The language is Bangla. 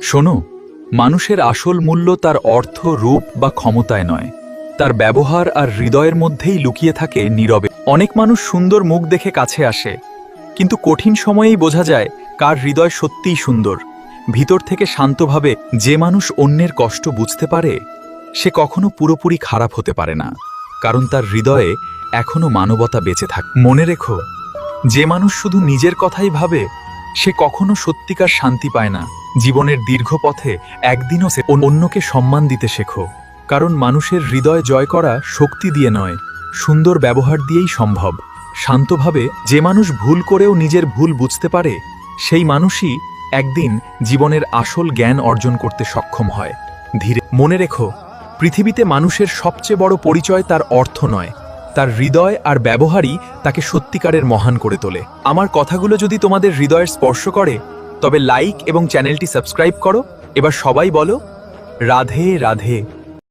শোনো, মানুষের আসল মূল্য তার অর্থ, রূপ বা ক্ষমতায় নয়, তার ব্যবহার আর হৃদয়ের মধ্যেই লুকিয়ে থাকে নীরবে। অনেক মানুষ সুন্দর মুখ দেখে কাছে আসে, কিন্তু কঠিন সময়েই বোঝা যায় কার হৃদয় সত্যিই সুন্দর। ভিতর থেকে শান্তভাবে যে মানুষ অন্যের কষ্ট বুঝতে পারে, সে কখনো পুরোপুরি খারাপ হতে পারে না, কারণ তার হৃদয়ে এখনো মানবতা বেঁচে থাকে। মনে রেখো, যে মানুষ শুধু নিজের কথাই ভাবে, সে কখনো সত্যিকার শান্তি পায় না। জীবনের দীর্ঘ পথে একদিনও সে অন্যকে সম্মান দিতে শেখো, কারণ মানুষের হৃদয় জয় করা শক্তি দিয়ে নয়, সুন্দর ব্যবহার দিয়েই সম্ভব। শান্তভাবে যে মানুষ ভুল করেও নিজের ভুল বুঝতে পারে, সেই মানুষই একদিন জীবনের আসল জ্ঞান অর্জন করতে সক্ষম হয়। ধীরে মনে রেখো, পৃথিবীতে মানুষের সবচেয়ে বড় পরিচয় তার অর্থ নয়, তার হৃদয় আর ব্যবহারই তাকে সত্যিকারের মহান করে তোলে। আমার কথাগুলো যদি তোমাদের হৃদয়ের স্পর্শ করে, তবে লাইক এবং চ্যানেলটি সাবস্ক্রাইব করো। এবার সবাই বলো, রাধে রাধে।